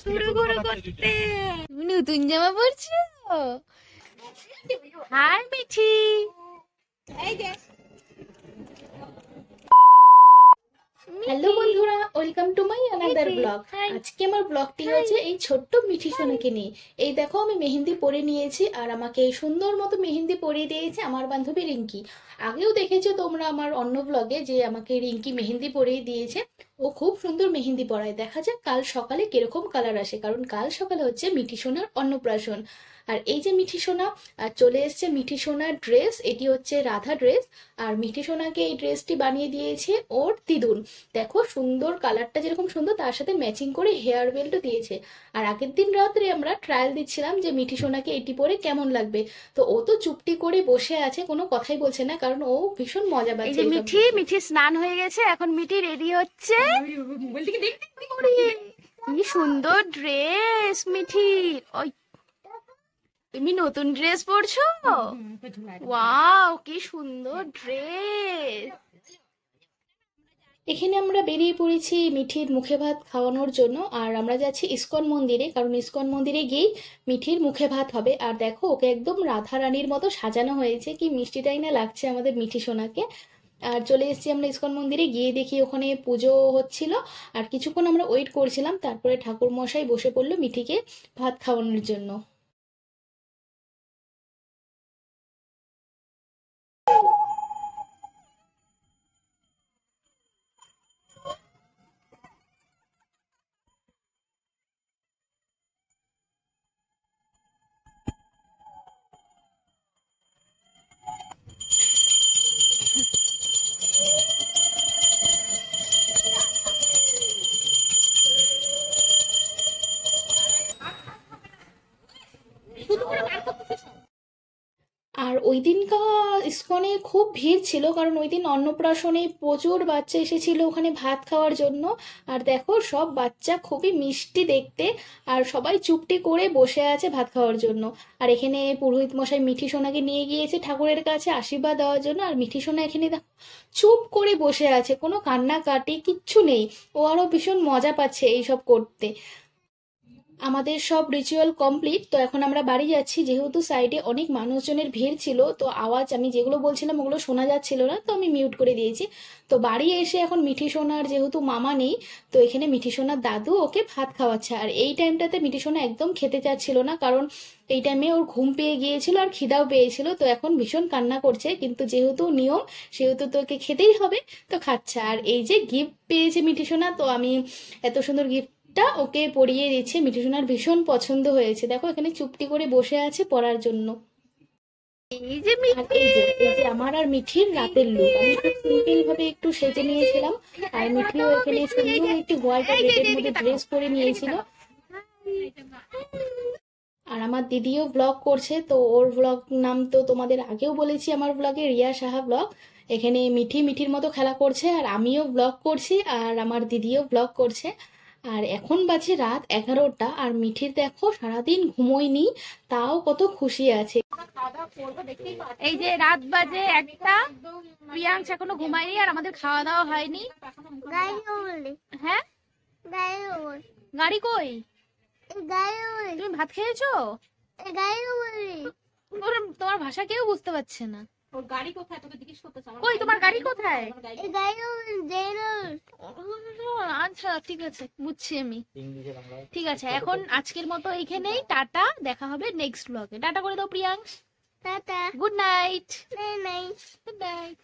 শুরু করো করতে। তুমি নতুন জামা পরছো? হাই মিঠি। হ্যালো বন্ধুরা, welcome to my another blog. আজকে আমার ব্লগটি হচ্ছে এই ছোট্ট মিঠি সোনাকে নিয়ে। এই দেখো, আমি মেহেন্দি পরে নিয়েছি আর আমাকে এই সুন্দর মতো মেহেন্দি পরিয়ে দিয়েছে আমার বান্ধবী রিঙ্কি। আগেও দেখেছো তোমরা আমার অন্য ব্লগে যে আমাকে রিঙ্কি মেহেন্দি পরিয়ে দিয়েছে। ও খুব সুন্দর মেহেন্দি পরায়। দেখা যাক কাল সকালে কিরকম কালার আসে, কারণ কাল সকালে হচ্ছে মিঠি সোনার অন্নপ্রাশন। আর এই যে মিঠি সোনা চলে এসছে মিঠি সোনার ড্রেস, এটি হচ্ছে রাধা ড্রেস। আর মিঠি সোনাকে এই ড্রেসটি বানিয়ে দিয়েছে ওর দিদুন। দেখো সুন্দর, কালারটা যেরকম সুন্দর তার সাথে ম্যাচিং করে হেয়ার বেল্টও দিয়েছে। আর আগের দিন রাত্রে আমরা ট্রায়াল দিচ্ছিলাম যে মিঠি সোনাকে এটি পরে কেমন লাগবে। তো ও তো চুপটি করে বসে আছে, কোনো কথাই বলছে না, কারণ ও ভীষণ মজা এই পাচ্ছে যে এইসব মিঠি, দেখে। মিঠি স্নান হয়ে গেছে, এখন মিঠি রেডি হচ্ছে। ওরে, কি সুন্দর ড্রেস মিঠি। ওই, তুমি নতুন ড্রেস পরছো? ওয়াও, কি সুন্দর ড্রেস। এখানে আমরা বেরিয়ে পড়েছি মিঠির মুখে ভাত খাওয়ানোর জন্য। আর আমরা যাচ্ছি ইসকন মন্দিরে, কারণ ইসকন মন্দিরে গিয়েই মিঠির মুখে ভাত হবে। আর দেখো ওকে একদম রাধা রানীর মতো সাজানো হয়েছে, কি মিষ্টিটাই না লাগছে আমাদের মিঠি সোনাকে। আর চলে এসেছি আমরা ইসকন মন্দিরে, গিয়ে দেখি ওখানে পুজো হচ্ছিল। আর কিছুক্ষণ আমরা ওয়েট করছিলাম, তারপরে ঠাকুর মশাই বসে পড়লো মিঠিকে ভাত খাওয়ানোর জন্য। আর ওই দিনকার ইসকনে খুব ভিড় ছিল, কারণ ওই দিন অন্নপ্রাশনে প্রচুর বাচ্চা এসেছিল ওখানে ভাত খাওয়ার জন্য। আর দেখো সব বাচ্চা খুবই মিষ্টি দেখতে, আর সবাই চুপটি করে বসে আছে ভাত খাওয়ার জন্য। আর এখানে পুরোহিত মশাই মিঠি সোনাকে নিয়ে গিয়েছে ঠাকুরের কাছে আশীর্বাদ দেওয়ার জন্য। আর মিঠি সোনা এখানে দেখো চুপ করে বসে আছে, কোনো কান্নাকাটি কিচ্ছু নেই। ও আরো ভীষণ মজা পাচ্ছে এইসব করতে। আমাদের সব রিচুয়াল কমপ্লিট, তো এখন আমরা বাড়ি যাচ্ছি। যেহেতু সাইডে অনেক মানুষজনের ভিড় ছিল, তো আওয়াজ আমি যেগুলো বলছিলাম ওগুলো শোনা যাচ্ছিল না, তো আমি মিউট করে দিয়েছি। তো বাড়ি এসে এখন মিঠি সোনার যেহেতু মামা নেই, তো এখানে মিঠি সোনার দাদু ওকে ভাত খাওয়াচ্ছে। আর এই টাইমটাতে মিঠি সোনা একদম খেতে চাচ্ছিল না, কারণ এই টাইমে ওর ঘুম পেয়ে গিয়েছিল আর খিদাও পেয়েছিল। তো এখন ভীষণ কান্না করছে, কিন্তু যেহেতু নিয়ম সেহেতু তোকে খেতেই হবে, তো খাচ্ছে। আর এই যে গিফট পেয়েছে মিঠি সোনা, তো আমি এত সুন্দর গিফটটা ওকে পরিয়ে দিচ্ছি। মিঠি সোনার ভীষণ পছন্দ হয়েছে, দেখো এখানে চুপটি করে বসে আছে পড়ার জন্য। এই যে আর মিঠি, এই যে আমার আর মিঠির রাতের লুক, আমি খুব সিম্পল ভাবে একটু সেজে নিয়েছিলাম। আর মিঠিও এখানে সুন্দর একটি হোয়াইট আর রেডের মধ্যে ড্রেস পরে নিয়েছিল। আর আমার দিদিও ব্লগ করছে, তো ওর ব্লগ নাম তো তোমাদের আগেও বলেছি আমার ব্লগে, রিয়া সাহা ব্লগ। এখানে মিঠি মিঠির মতো খেলা করছে, আর আমিও ব্লগ করছি, আর আমার দিদিও ব্লগ করছে। আর এখন বাজে রাত 11টা, আর মিঠির দেখো সারাদিন ঘুমোয়নি, তাও কত খুশি আছে। এই যে রাত বাজে 1টা, প্রিয়াংশ এখনো ঘুমায়নি আর আমাদের খাওয়া দাওয়া হয়নি। হ্যাঁ, গাড়ি কই? তুমি ভাত খেয়েছো? তোমার ভাষা কেউ বুঝতে পারছে না। কই তোমার গাড়ি কোথায়? আচ্ছা ঠিক আছে, বুঝছি আমি। ঠিক আছে, এখন আজকের মতো এইখানেই টাটা, দেখা হবে নেক্সট ব্লগে। টাটা করে দাও Priyansh. Good night. Good night.